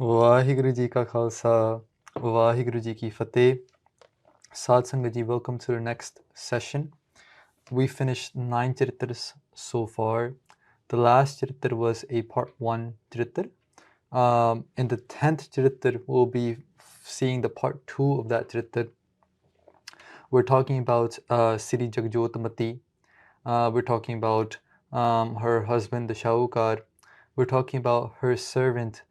ਵਾਹਿਗੁਰੂ ਜੀ ਕਾ ਖਾਲਸਾ ਵਾਹਿਗੁਰੂ ਜੀ ਕੀ ਫਤਿਹ Sad Sangat ji, welcome to the next session. We finished 9 Charitrs so far. The last Charitr was a part 1 Charitr. In the 10th Charitr, we'll be seeing the part 2 of that Charitr. We're talking about Sri Jagjotmati. We're talking about her husband, the Shahukar. We're talking about her servant,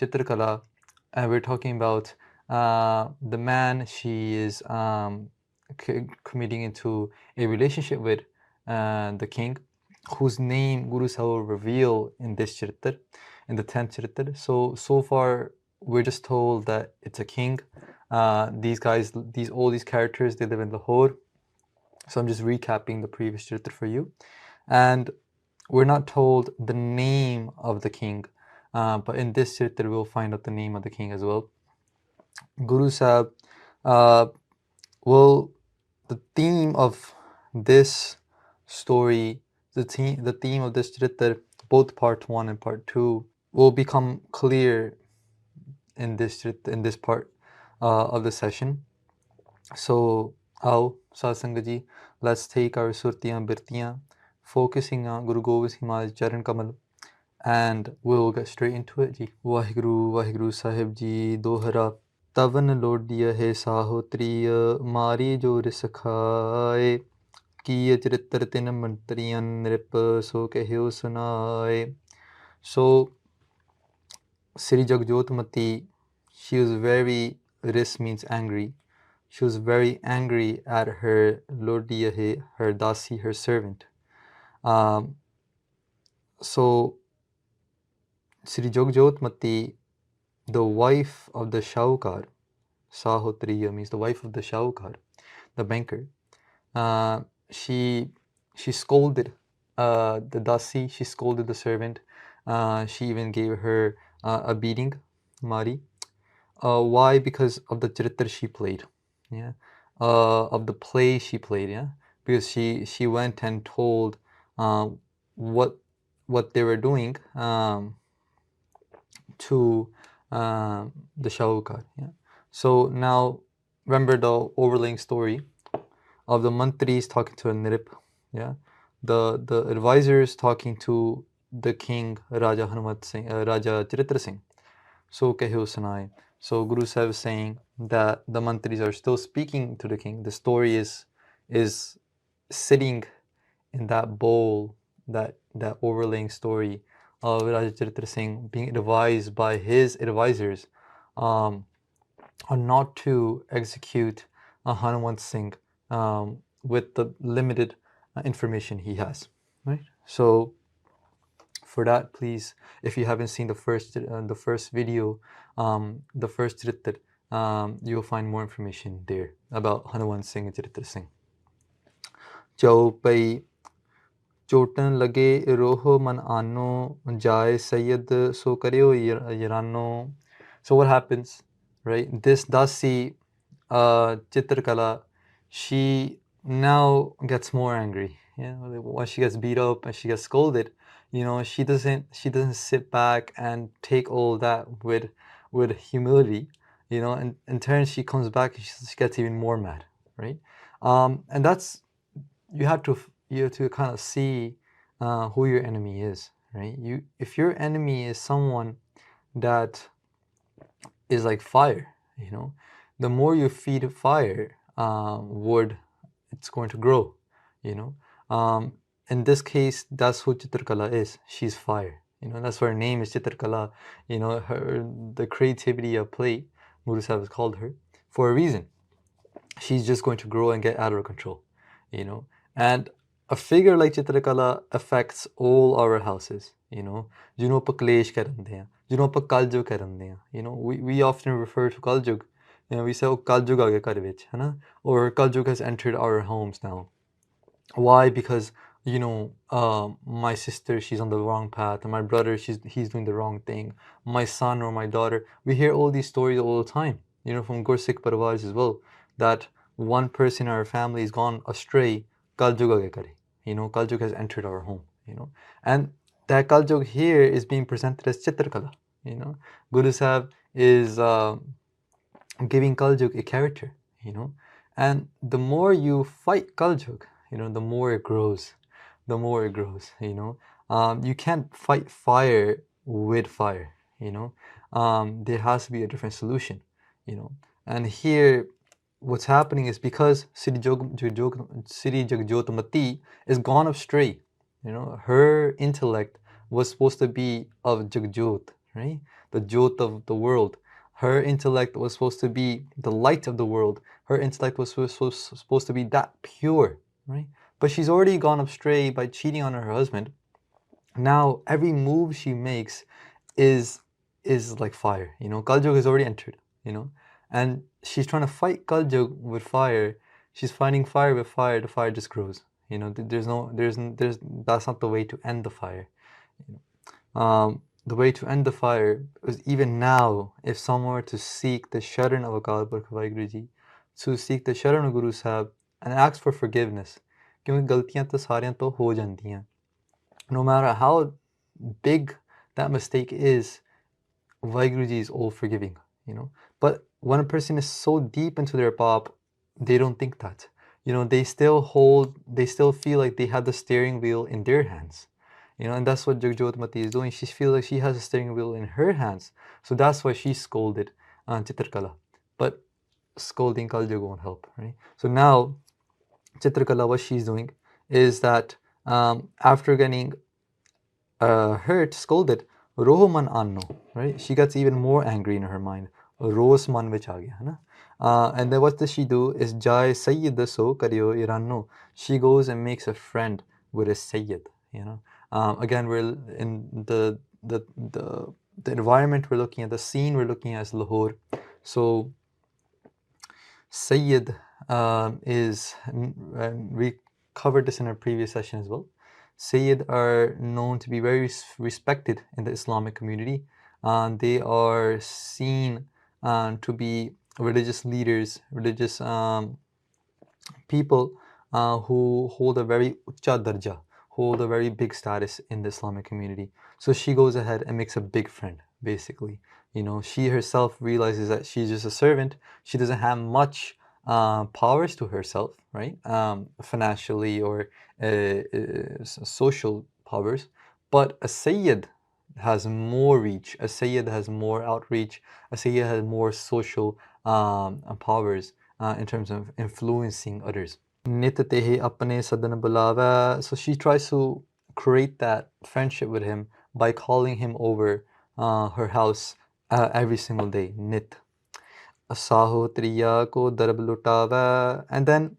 Chitrkala. And we're talking about the man she is committing into a relationship with, the king, whose name Guru Sahib will reveal in this Charitar, in the 10th Charitar. So far, we're just told that it's a king. These guys, all these characters, they live in Lahore. So I'm just recapping the previous Charitar for you. And we're not told the name of the king, but in this Charitar, we'll find out the name of the king as well. Guru Sahib, well, the theme of this story, the theme of this Charitar, both part 1 and part 2, will become clear in this part of the session. So, aao, Sad Sangat ji, let's take our surtiyan birtiyan, focusing on Guru Gobind Singh Maharaj Charan Kamal, and we'll get straight into it ji. Vaheguru, Vaheguru Sahib ji, dohra. तवन लोडिय है साहोत्रिय मारी जो रिसखाए किए चरित्र तिन मंत्रियन नृप सो कहो सुनाए. So Sri Jagjotmati, she was very, ris means angry, she was very angry at her lodiya, her dasi, her servant. So Sri Jagjotmati, the wife of the Shahukar, Sahotriya means the wife of the Shahukar, the banker, she scolded the dasi, she scolded the servant, she even gave her a beating, Mari. Why? Because of the Charitar she played, yeah, of the play she played, yeah, because she went and told what they were doing to the Shahukar, yeah. So now remember the overlaying story of the mantris talking to a nirip, yeah, the advisors talking to the king Raja Hanumat Singh, Raja Chartir Singh. So kaho sunaye. So Guru Sahib is saying that the mantris are still speaking to the king. The story is sitting in that bowl, that overlaying story of Raja Chartir Singh being advised by his advisors on not to execute Hanuman Singh with the limited information he has, right? So for that, please, if you haven't seen the first video, the first Charitar, you'll find more information there about Hanuman Singh and Charitir Singh. Chaupai चोटन लगे रोह मन आनो जाए सैयद सो करियो यरानो. So what happens, right? This dasi, Chitrkala, she now gets more angry. Yeah, when she gets beat up and she gets scolded, you know, she doesn't sit back and take all that with humility, you know. And in turn, she comes back and she gets even more mad, right? And that's, you have to kind of see who your enemy is, right? If your enemy is someone that is like fire, you know, the more you feed fire wood, it's going to grow, you know. In this case, that's who Chitrkala is. She's fire, you know. That's why her name is Chitrkala, you know. The creativity of play, Guru Sahib has called her for a reason. She's just going to grow and get out of control, you know. And a figure like Chitrkala affects all our houses, you know. Jino pa klesh karande hain, jino pa kaljug karande hain, you know. We often refer to kaljug, you know. We say, oh, kaljug aa gaya ghar vich, hai na, or kaljug has entered our homes now. Why? Because, you know, my sister, she's on the wrong path, and my brother, he's doing the wrong thing. My son or my daughter, we hear all these stories all the time, you know, from Gursikh Parvars as well, that one person in our family has gone astray. Kaljug aa gaya kare, you know, Kaljug has entered our home, you know. And that Kaljug here is being presented as Chitrkala, you know. Guru Sahib is giving Kaljug a character, you know. And the more you fight Kaljug, you know, the more it grows. The more it grows, you know. You can't fight fire with fire, you know. There has to be a different solution, you know. And here, what's happening is because Sri Jagjotmati is gone astray, you know. Her intellect was supposed to be of Jagjot, right? The Jot of the world. Her intellect was supposed to be the light of the world. Her intellect was supposed to be that pure, right? But she's already gone astray by cheating on her husband. Now every move she makes is like fire, you know. Kaljug has already entered, you know, and she's trying to fight Kaljug with fire. She's fighting fire with fire. The fire just grows, you know. There's that's not the way to end the fire. The way to end the fire is, even now, if someone were to seek the Sharan of Akal Purkh Vaheguru Ji, to seek the Sharan of Guru Sahib and ask for forgiveness, क्योंकि गलतियां तो सारियां तो हो जाती हैं. No matter how big that mistake is, Vaheguru Ji is all forgiving, you know. But when a person is so deep into their pop, they don't think that. You know, they still feel like they have the steering wheel in their hands. You know, and that's what Jagjotmati is doing. She feels like she has a steering wheel in her hands. So that's why she scolded Chitrkala. But scolding Kaljug won't help, right? So now, Chitrkala, what she's doing is that after getting hurt, scolded, Roho man anno, right? She gets even more angry in her mind. Ros man vich aa gaya, na? And then what does she do is Jai Sayyid so karyo iranno. She goes and makes a friend with a Sayyid, you know. Again, we're in the environment we're looking at, the scene we're looking at is Lahore. So Sayyid is, and we covered this in our previous session as well. Sayyid are known to be very respected in the Islamic community. They are seen to be religious leaders, religious people who hold a very ucha darja, hold a very big status in the Islamic community. So she goes ahead and makes a big friend, basically. You know, she herself realizes that she's just a servant. She doesn't have much powers to herself, right? Financially or social powers. But a Sayyid has more reach. A Sayyid has more outreach. A Sayyid has more social powers in terms of influencing others. Nit tehe apne sadan bulava. So she tries to create that friendship with him by calling him over her house every single day. Nit. Saho triya ko darb lutava. And then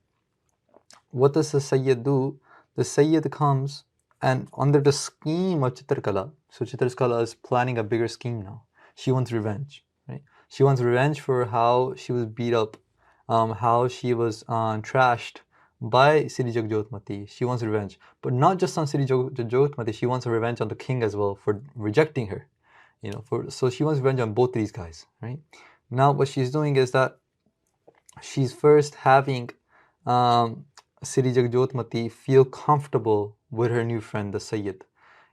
what does the Sayyid do? The Sayyid comes and under the scheme of Chitrkala, so Chitrkala is planning a bigger scheme now. She wants revenge, right? She wants revenge for how she was beat up, how she was trashed by Sri Jagjotmati. She wants revenge, but not just on Sri Jagjotmati. She wants a revenge on the king as well for rejecting her. You know, so she wants revenge on both these guys, right? Now what she's doing is that she's first having Sri Jagjotmati feel comfortable with her new friend, the Sayyid.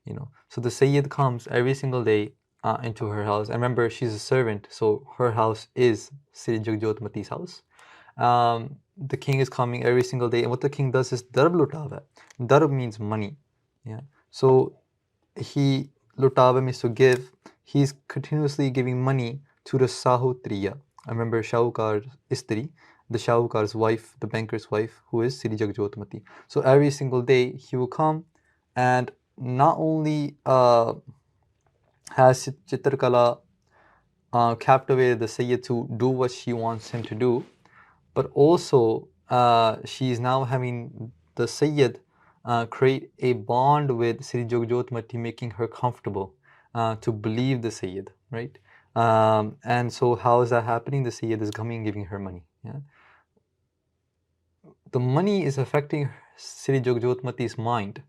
You know, so the Sayyid comes every single day into her house. And remember, she's a servant, so her house is Sri Jagjotmati's house. The king is coming every single day, and what the king does is darb lutava. Darb means money. Yeah. So he lutava means to give. He's continuously giving money to the Sahutriya. I remember Shahukar Istri, the Shahukar's wife, the banker's wife, who is Sri Jagjotmati. So every single day he will come and not only has Chitrkala captivated the Sayyid to do what she wants him to do, but also she's now having the Sayyid create a bond with Sri Jagjotmati, making her comfortable to believe the Sayyid, right? And so how is that happening? The Sayyid is coming and giving her money. Yeah? The money is affecting Sri Jagjotmati's mind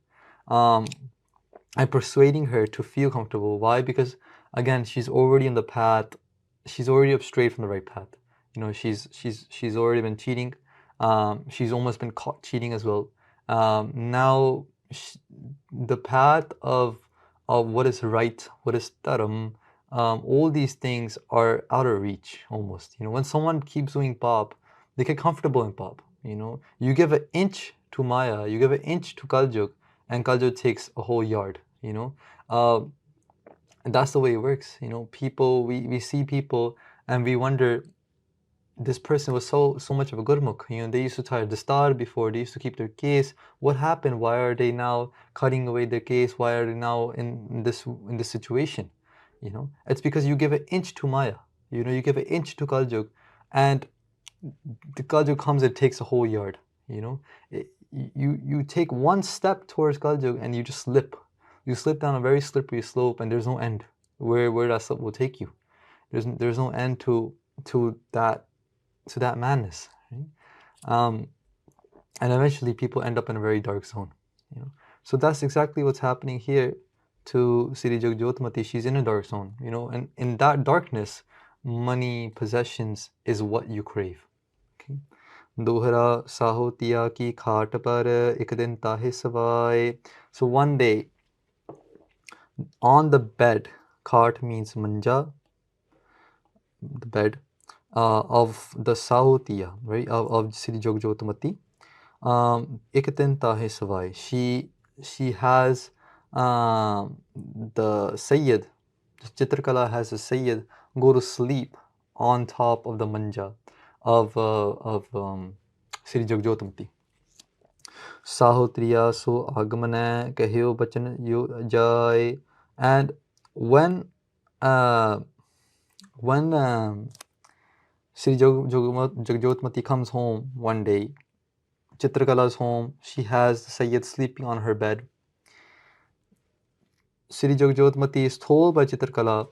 and persuading her to feel comfortable. Why? Because again, she's already on the path. She's already up straight from the right path. You know, she's already been cheating. She's almost been caught cheating as well. Now the path of what is right, what is dharam, all these things are out of reach almost. When someone keeps doing pop, they get comfortable in pop. You give an inch to Maya, you give an inch to Kaljug, and Kaljug takes a whole yard. And that's the way it works. People, we see people and we wonder, this person was so much of a gurmukh. They used to tie the star before, they used to keep their case. What happened? Why are they now cutting away their case? Why are they now in this situation? It's because you give an inch to Maya. You give an inch to Kaljug, and the Kaljug comes and takes a whole yard. You take one step towards Kaljug and you just slip. You slip down a very slippery slope, and there's no end where that slip will take you. There's no end to that madness, right? And eventually people end up in a very dark zone. So that's exactly what's happening here to Sri Jagjotmati. She's in a dark zone, and in that darkness, money, possessions is what you crave. Okay. Dohra sahotiya ki khaat par ek din tahe savai. So one day, on the bed, khaat means manja, the bed, of the sahotiya, right, of Sri Jagjotmati. Ek din tahe savai. She has the Sayyid, Chitrkala has a Sayyid go to sleep on top of the manja of Sri Jagjotmati. Sahotriya so agamane kahyo bachan yo jai. And when Sri Jagjotmati comes home one day, Chitrkala's home, she has the Sayyid sleeping on her bed. Sri Jagjotmati is told by Chitrkala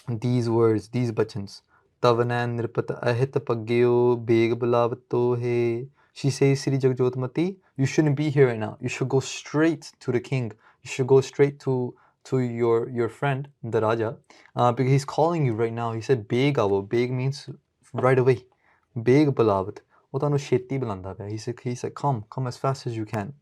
these words, these bachans. Tavanan nirpat ahit pagyo beg bulavato he. She says, Sri Jagjotmati, you shouldn't be here right now. You should go straight to the king. You should go straight to your friend, the Raja, because he's calling you right now. He said, Beg avo. Beg means right away. Beg bulavat. He said, come as fast as you can.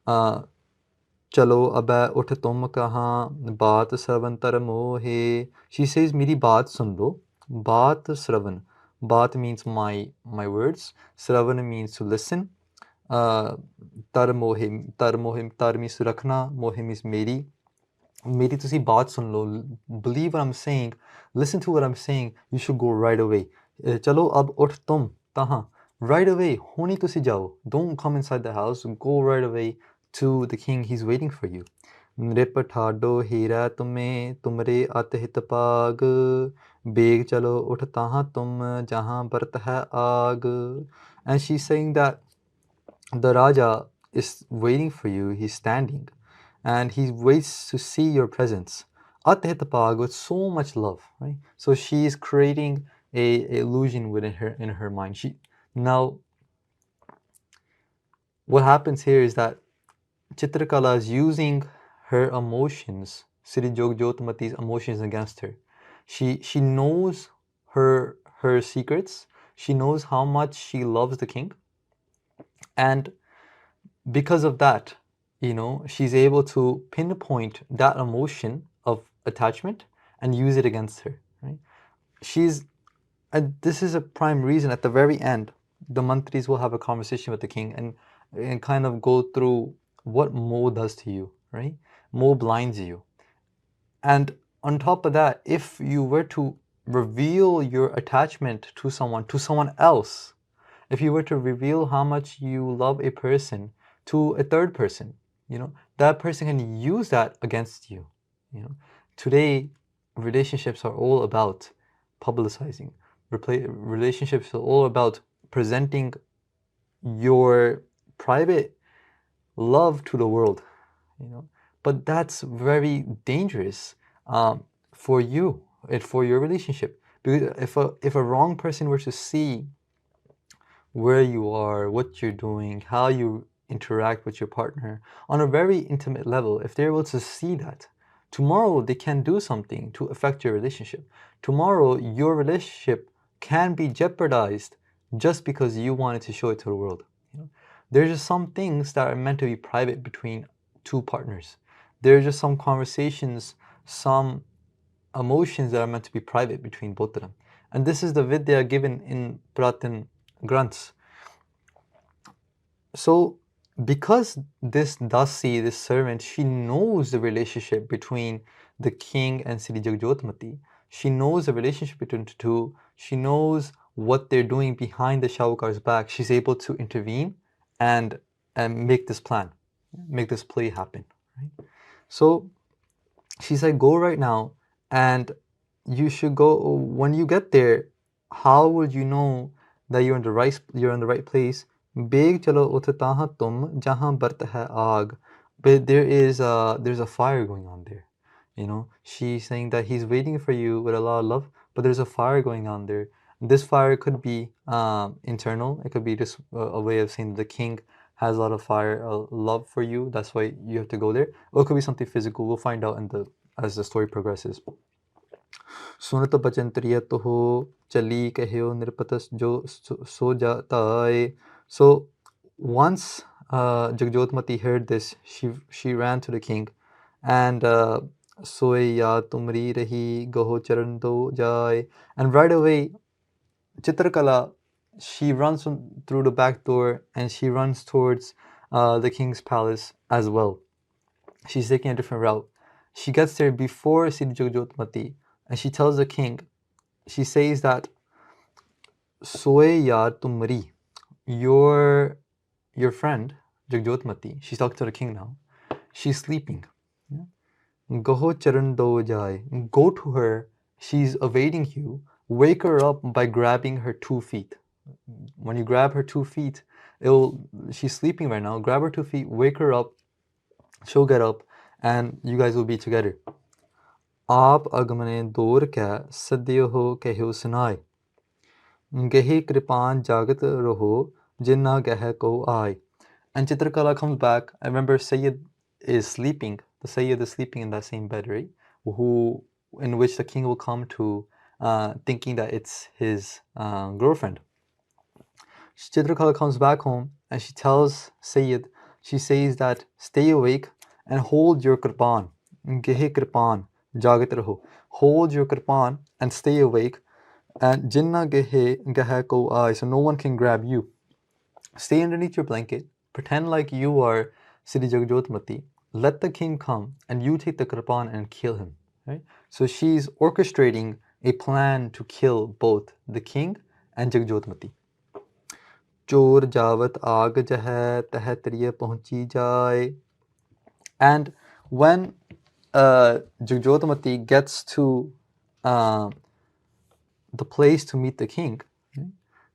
Chalo abay uthe tum kahan baat sravan tar mohe. She says, Meri baat sun lo. Baat sravan. Baat means my words. Sravan means to listen. Tar mohe. Tar means to rakhna. Mohe means meri. Meri tusi baat sun lo. Believe what I'm saying. Listen to what I'm saying. You should go right away. Chalo ab uth tum tahan. Right away. Honi tusi jao. Don't come inside the house. Go right away to the king. He's waiting for you. Nrip thado hira tume tumre athit pag. Beg chalo uth tahan tum jahan bart hai aag. And she's saying that the Raja is waiting for you. He's standing and he waits to see your presence. Athit pag, with so much love, right? So she is creating a illusion within her, in her mind. Now what happens here is that Chitrkala is using her emotions, Sri Jagjotmati's emotions, against her. She knows her secrets. She knows how much she loves the king, and because of that, she's able to pinpoint that emotion of attachment and use it against her, right? And this is a prime reason. At the very end, the mantris will have a conversation with the king and kind of go through what Moh does to you, right? Moh blinds you. And on top of that, if you were to reveal your attachment to someone else, if you were to reveal how much you love a person to a third person, that person can use that against you. Today, relationships are all about publicizing. Relationships are all about presenting your private love to the world, but that's very dangerous for you and for your relationship, because if a wrong person were to see where you are, what you're doing, how you interact with your partner on a very intimate level, if they're able to see that, tomorrow they can do something to affect your relationship. Tomorrow your relationship can be jeopardized just because you wanted to show it to the world. There's just some things that are meant to be private between two partners. There are just some conversations, some emotions that are meant to be private between both of them. And this is the vidya given in Pratin Granths. So because this Dasi, this servant, she knows the relationship between the king and Sri Jagjotmati. She knows the relationship between the two. She knows what they're doing behind the Shahukar's back. She's able to intervene and make this plan, make this play happen. Right? So she's like, go right now, and you should go. When you get there, how would you know that you're in the right place? Beg chalo uth taha tum jahan bart hai aag. But there's a fire going on there. You know, she's saying that he's waiting for you with a lot of love, but there's a fire going on there. This fire could be internal. It could be just a way of saying the king has a lot of fire, love for you. That's why you have to go there. Or it could be something physical. We'll find out as the story progresses. सुनत बचन त्रियत हो चली कहो नृपत जो so jataye. So once Jagjotmati heard this, she ran to the king, and soy ya tumri rahi gaho charan do jaye. And right away, Chitrkala, she runs through the back door and she runs towards the king's palace as well. She's taking a different route. She gets there before Sri Jagjotmati, and she tells the king, she says that Soe ya tumri, your friend Jagjotmati, she's talking to the king now, she's sleeping. Gaho charan do jai, go to her, she's awaiting you. Wake her up by grabbing her 2 feet. When you grab her 2 feet, she's sleeping right now. Grab her 2 feet, wake her up, she'll get up, and you guys will be together. आप अगमने दौर क्या सद्यो हो कहो सुनाए गहे कृपान जागत रहो जिन्ना गह को आए. And Chitrkala comes back. I remember Sayyid is sleeping. The Sayyid is sleeping in that same bed, right? In which the king will come to, thinking that it's his girlfriend. Chitrkala comes back home and she tells Sayyid, she says that stay awake and hold your kirpan. Gehe kirpan, jagat raho. Hold your kirpan and stay awake. And jinna gehe ko aaye, so no one can grab you. Stay underneath your blanket. Pretend like you are Sri Jagjotmati. Let the king come and you take the kirpan and kill him. Right? So she's orchestrating a plan to kill both the king and Jagjotmati. Chor javat aag jahe teh triye pahunchi jaye. And when Jagjotmati gets to the place to meet the king,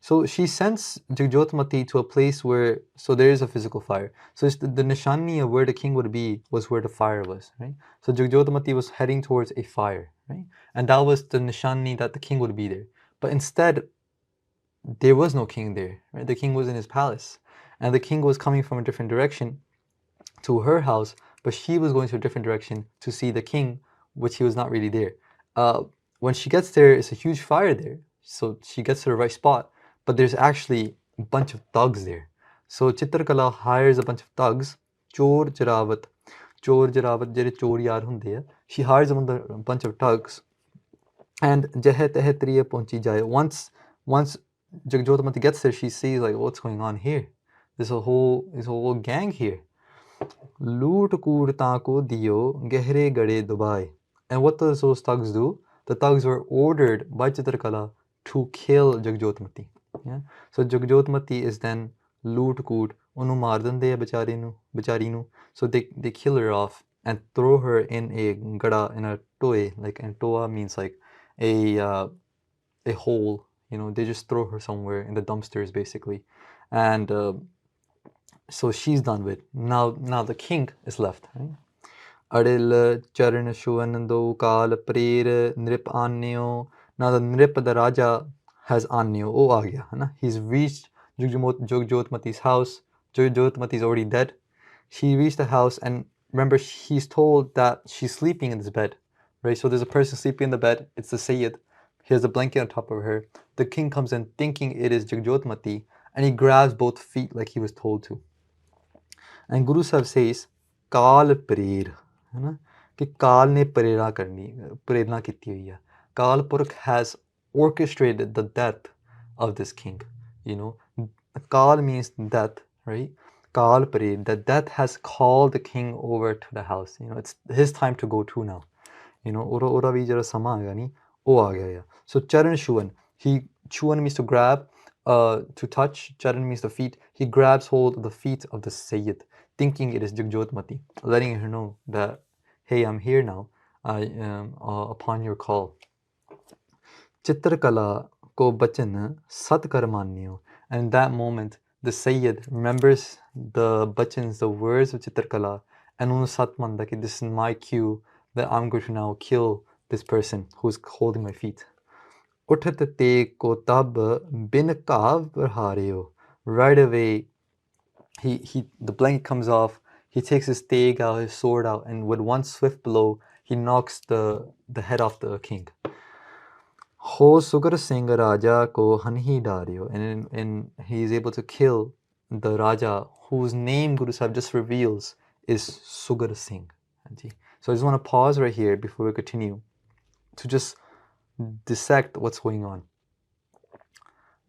so she sends Jagjotmati to a place where, so there is a physical fire. So it's the nishani of where the king would be was where the fire was, right? So Jagjotmati was heading towards a fire, right? And that was the nishani that the king would be there. But instead, there was no king there, right? The king was in his palace. And the king was coming from a different direction to her house, but she was going to a different direction to see the king, which he was not really there. When she gets there, it's a huge fire there. So she gets to the right spot. But there's actually a bunch of thugs there. So Chitrkala hires a bunch of thugs, Chor Jarawat jere chor yaar hunde hai. She hires a bunch of thugs, and Jahe Tehe Triye Ponchi Jaye. Once Jagjotmati gets there, she sees like, what's going on here? There's a whole gang here. Loot kood taako diyo gehre gade dubai. And what does those thugs do? The thugs were ordered by Chitrkala to kill Jagjotmati. Yeah? So Jagjotmati is then loot koot, onu maar dinde hai bechari nu. So they kill her off and throw her in a gada, in a toe, like, and toa means like a hole, you know, they just throw her somewhere in the dumpsters basically. And so she's done with. Now the king is left, right? Adil charan shuanando kal prayer nrip annyo. Now the nrip, the raja, has annyo. Oh, aa gaya, hai na? He's reached Jagjotmati's house. Jagjotmati's already dead. He reached the house, and remember, he's told that she's sleeping in this bed, right? So there's a person sleeping in the bed. It's the Sayyid. He has a blanket on top of her. The king comes in thinking it is Jagjotmati, and he grabs both feet like he was told to. And Guru Sahib says, Kal Prayer. कि काल ने प्रेरणा कीती हुई है. Kal Purkh has orchestrated the death of this king. You know, Kal means death, right? Kal Pare, the death has called the king over to the house. You know, it's his time to go too now. You know, ora vi jara sama aega ni, oh aa gaya ya. So Charan Shuan, Chuan means to grab, to touch. Charan means the feet. He grabs hold of the feet of the Sayyid, thinking it is Jagjotmati, letting her know that, hey, I'm here now, I am upon your call. Chitrkala ko bachan sat kar manyo. And in that moment, the Sayyid remembers the bachans, the words of Chitrkala, and unu sat manda ki this is my cue that I'm going to now kill this person who's holding my feet. Uthat te ko tab bin kav hareo. Right away, the blanket comes off. He takes his steg out, his sword out, and with one swift blow, he knocks the head off the king. Ho Sugar Singh Raja ko hanhi dario, and he is able to kill the Raja whose name Guru Sahib just reveals is Sugar Singh. So I just want to pause right here before we continue to just dissect what's going on.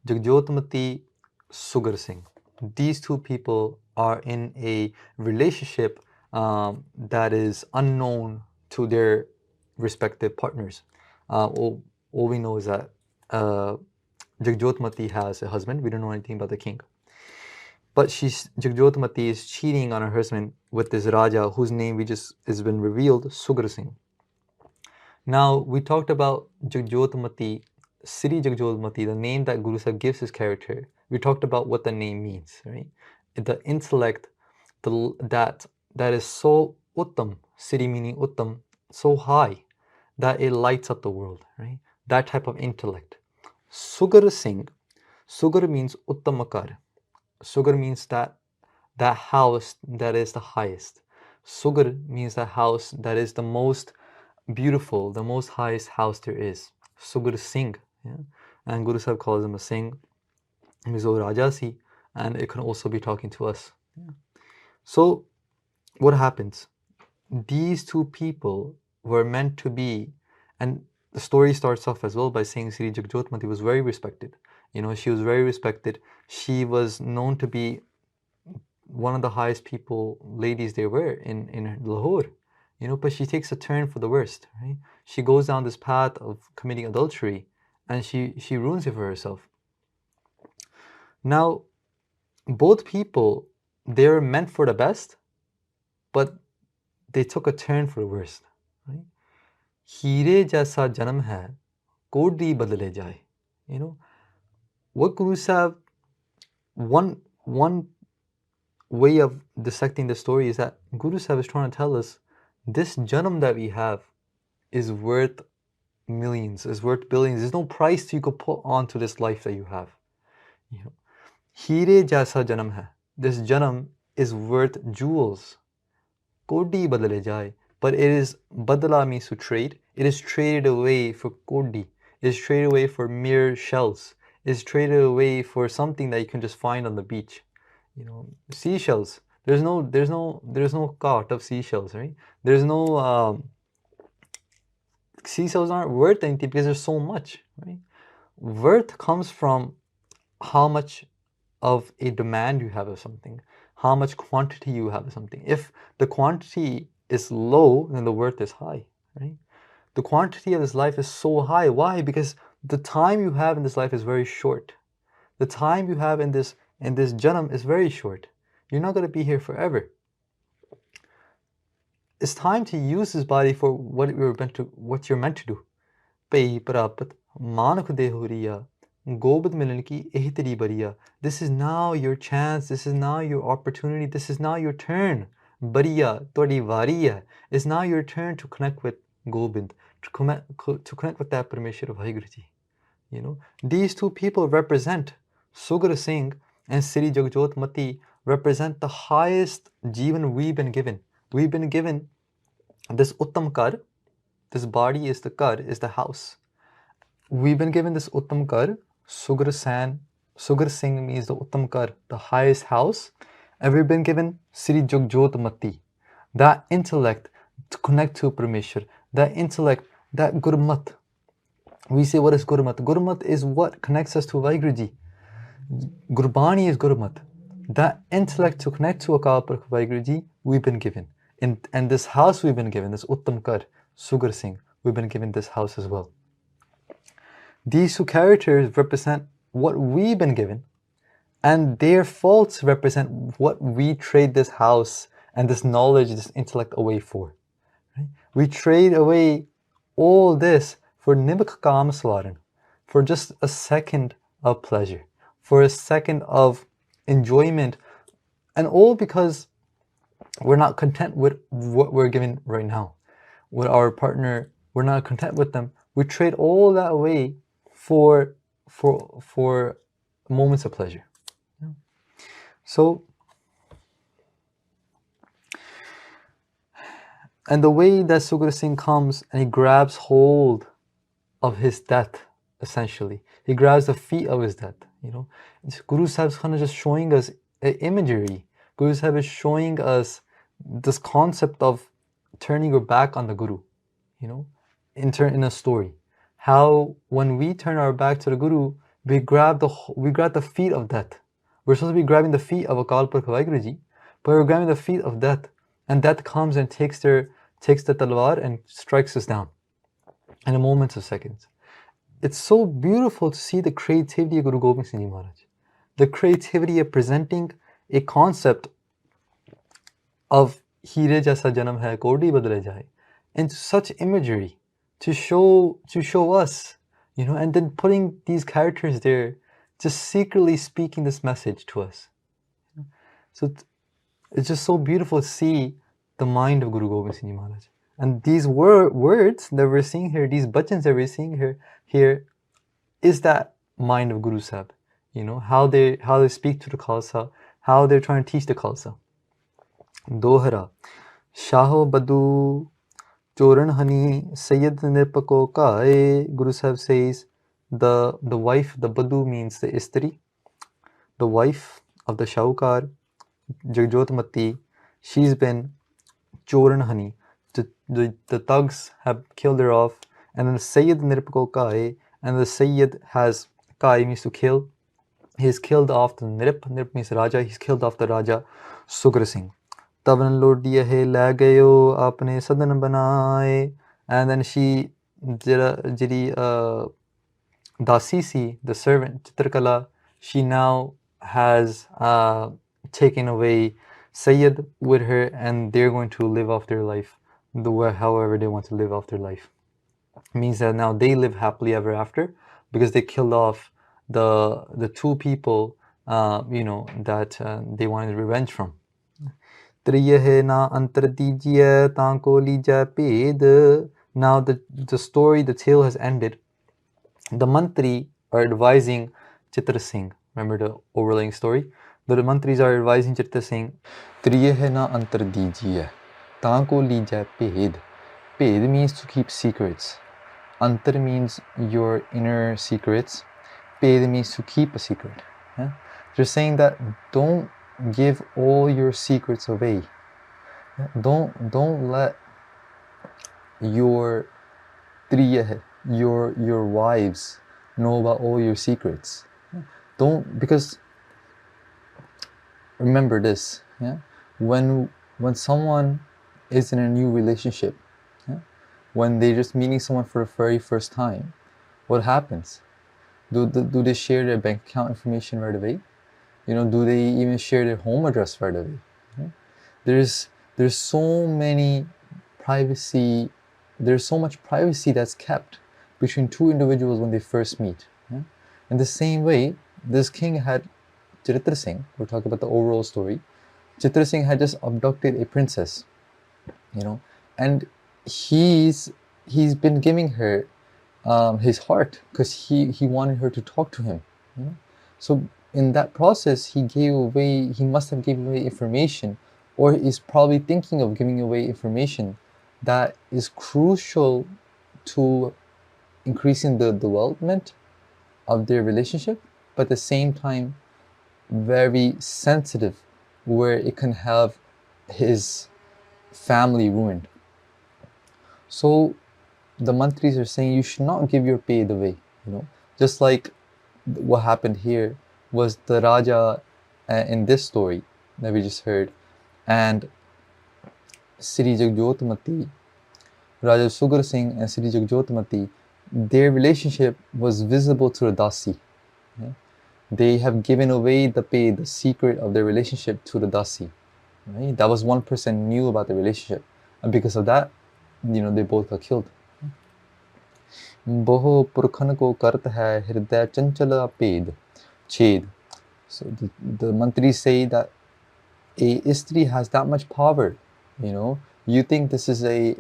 Jagjotmati, Sugar Singh. These two people are in a relationship that is unknown to their respective partners. All we know is that Jagjotmati has a husband. We don't know anything about the king. But Jagjotmati is cheating on her husband with this Raja whose name has been revealed, Sugar Singh. Now, we talked about Jagjotmati, Sri Jagjotmati, the name that Guru Sahib gives his character. We talked about what the name means, right? The intellect that is so uttam, Sri meaning uttam, so high that it lights up the world, right? That type of intellect. Sugar Singh, Sugar means Uttamakar. Sugar means that house that is the highest. Sugar means the house that is the most beautiful, the most highest house there is. Sugar Singh. Yeah? And Guru Sahib calls him a Singh. Mizo Rajasi. And it can also be talking to us. Yeah? So what happens? These two people were meant to be, and the story starts off as well by saying Sri Jagjotmati was very respected. You know, she was very respected. She was known to be one of the highest ladies there were in Lahore. You know, but she takes a turn for the worst, right? She goes down this path of committing adultery, and she ruins it for herself. Now, both people, they're meant for the best, but they took a turn for the worst, right? Heere jaisa janam hai, kodi badle jaye. You know, what Guru Sahib, one way of dissecting the story is that Guru Sahib is trying to tell us this janam that we have is worth millions, is worth billions. There's no price you could put onto this life that you have. You know, Heere jaisa janam hai. This janam is worth jewels. Kodi badle jaye. But it is, badala means to trade. It is traded away for kodi. It is traded away for mere shells. It is traded away for something that you can just find on the beach. You know, seashells. There's no cart of seashells, right? There's no seashells aren't worth anything because there's so much, right? Worth comes from how much of a demand you have of something, how much quantity you have of something. If the quantity is low, then the worth is high, right? The quantity of this life is so high. Why? Because the time you have in this life is very short. The time you have in this janam is very short. You're not going to be here forever. It's time to use this body for what you're meant to do. Pei prapat manuk dehuriya Gobind milan ki ehi teri bariya. This is now your chance. This is now your opportunity. This is now your turn. Bariya, todi variya. It's now your turn to connect with Gobind, to connect with that Parmeshwar of Vaheguru Ji. You know, these two people represent Sugar Singh and Sri Jagjotmati represent the highest Jivan we've been given. We've been given this Uttam Kar. This body is the Kar, is the house. We've been given this Uttam Kar. Sugar Singh means the Uttam Kar, the highest house. And we've been given Sri Jagjotmati, that intellect, to connect to Parmeshwar, that intellect, that Gurmat. We say, what is Gurmat? Gurmat is what connects us to Vaheguru Ji. Gurbani is Gurmat. That intellect to connect to Akal Purkh Vaheguru Ji, we've been given. And this house we've been given, this Uttam Kar, Sugar Singh, we've been given this house as well. These two characters represent what we've been given, and their faults represent what we trade this house and this knowledge, this intellect away for. Right? We trade away all this for Nibak Kaam Swaran, for just a second of pleasure, for a second of enjoyment, and all because we're not content with what we're given right now. With our partner, we're not content with them. We trade all that away for moments of pleasure. Yeah. So, and the way that Sugar Singh comes and he grabs hold of his death, essentially. He grabs the feet of his death, you know. Guru Sahib is kind of just showing us imagery. Guru Sahib is showing us this concept of turning your back on the Guru, you know, in a story. How when we turn our back to the Guru, we grab the feet of death. We're supposed to be grabbing the feet of Akal Purkh Vaheguru Ji, but we're grabbing the feet of death, and death comes and takes the talwar and strikes us down in a moment of seconds. It's so beautiful to see the creativity of Guru Gobind Singh Ji Maharaj, the creativity of presenting a concept of Heere jaisa janam hai kodi badle jaye into such imagery to show us, you know, and then putting these characters there, just secretly speaking this message to us. So it's just so beautiful to see the mind of Guru Gobind Singh Ji Maharaj. And these words that we're seeing here, these bhajans that we're seeing here is that mind of Guru Sahib. You know, how they speak to the Khalsa, how they're trying to teach the Khalsa. Dohra Shaho Badu Choran Hani Sayyid Nirpako Kae. Guru Sahib says the wife, the Badu means the Istri, the wife of the Shahukar, Jagjot Mati, she's been Choran Hani. The thugs have killed her off, and then the Sayyid Nirpako Kae, and the Sayyid has Kae means to kill. He's killed off the Nirp means Raja, he's killed off the Raja Sugar Singh. Tavan lodiya hai la gayo apne sadan banaye. And then she jiri Dasi si, the servant Chitrkala, she now has taken away Sayyid with her, and they're going to live off their life however they want to live off their life. It means that now they live happily ever after because they killed off the two people, you know, that they wanted revenge from. Now the story, the tale has ended. The Mantri are advising Chartir Singh. Remember the overlaying story? The Mantris are advising Chartir Singh. Ped means to keep secrets. Antar means your inner secrets. Ped means to keep a secret. Yeah? They're saying that don't give all your secrets away. Yeah? Don't let your wives know about all your secrets. Don't, because remember this, yeah? When someone is in a new relationship, yeah? When they're just meeting someone for the very first time, what happens? Do they share their bank account information right away? You know, do they even share their home address right away? Yeah? There's so many privacy. There's so much privacy that's kept between two individuals when they first meet. Yeah? In the same way, this king had Chartir Singh. We're talking about the overall story. Chartir Singh had just abducted a princess, you know, and he's been giving her his heart because he wanted her to talk to him. You know? So in that process, he must have given away information, or is probably thinking of giving away information that is crucial to increasing the development of their relationship, but at the same time very sensitive, where it can have his family ruined. So the mantris are saying you should not give your paid away, just like what happened here was the Raja in this story that we just heard, and Sri Jagjotmati, Raja Sugar Singh and Sri Jagjotmati, their relationship was visible to the Dasi. Yeah? They have given away the secret of their relationship to the Dasi. Right? That was one person knew about the relationship, and because of that, they both got killed. Boho purkhan ko kart hai hriday chanchala ped ched. So the mantris say that a istri has that much power. You think this is a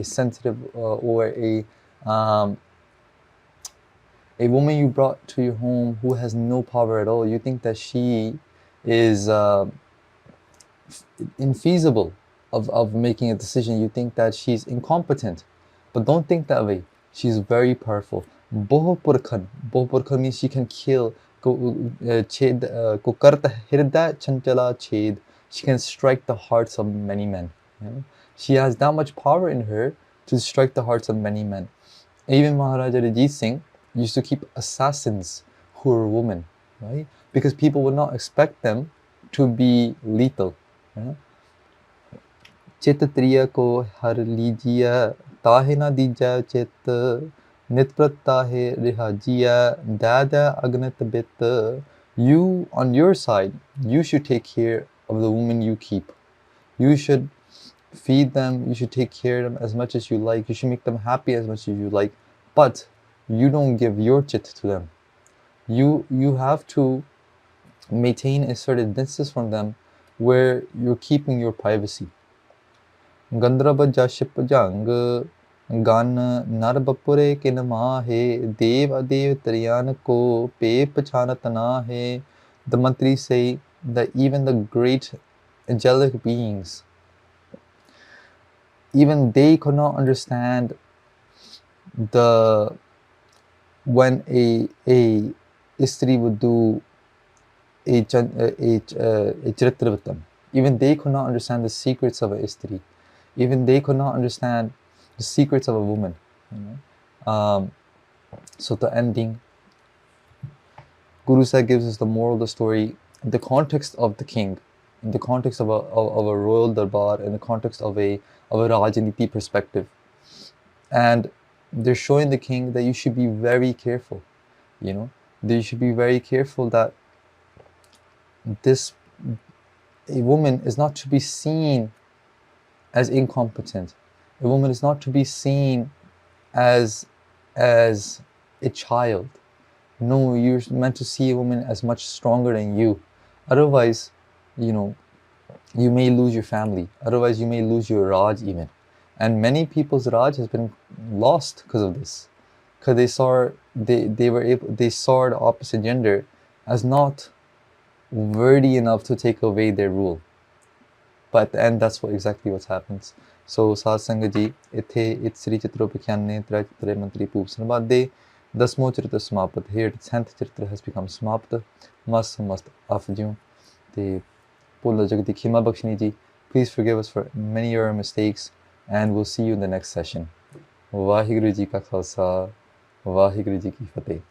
sensitive or a woman you brought to your home who has no power at all. You think that she is infeasible of making a decision. You think that she's incompetent, but don't think that way. She's very powerful. Bohpurkhan means she can kill. She can strike the hearts of many men. She has that much power in her to strike the hearts of many men. Even Maharaja Ranjit Singh used to keep assassins who were women, right? Because people would not expect them to be lethal. चित त्रिय को हर लीजिया ताहे ना दीजा चित नित प्रताहे रिहाजिया दादा अग्नत बित. You on your side, you should take care of the women you keep. You should feed them, you should take care of them as much as you like, you should make them happy as much as you like, but you don't give your chit to them. You have to maintain a certain distance from them where you're keeping your privacy. Gandrab jaship jang gan nar bapure ke namahe dev adev triyan ko pe pachanat nahe. The mantris say that even the great angelic beings, even they could not understand when a istri would do a charitropakhyan. Even they could not understand the secrets of a istri. Even they could not understand the secrets of a woman. So the ending, Guru Sahib gives us the moral of the story in the context of the king, in the context of a royal darbar, in the context of a Rajaniti perspective. And they're showing the king that you should be very careful, that you should be very careful that a woman is not to be seen as incompetent. A woman is not to be seen as a child. No, you're meant to see a woman as much stronger than you. Otherwise, you may lose your family. Otherwise, you may lose your Raj even. And many people's Raj has been lost because of this. Because they saw the opposite gender as not worthy enough to take away their rule. But at the end, that's exactly what happens. So, Saad Sangat ji, it's Sri Charitropakhyan ne Traichitra Mantri Poop Sanabade, Dasmo Charitra Smapat. Here, the 10th Charitra has become Smapta. Must Afjum. The Pula Jagati Khima Bakshini ji, please forgive us for many of our mistakes, and we'll see you in the next session. Vaheguru ji ka khalsa, Vaheguru ji ki fateh.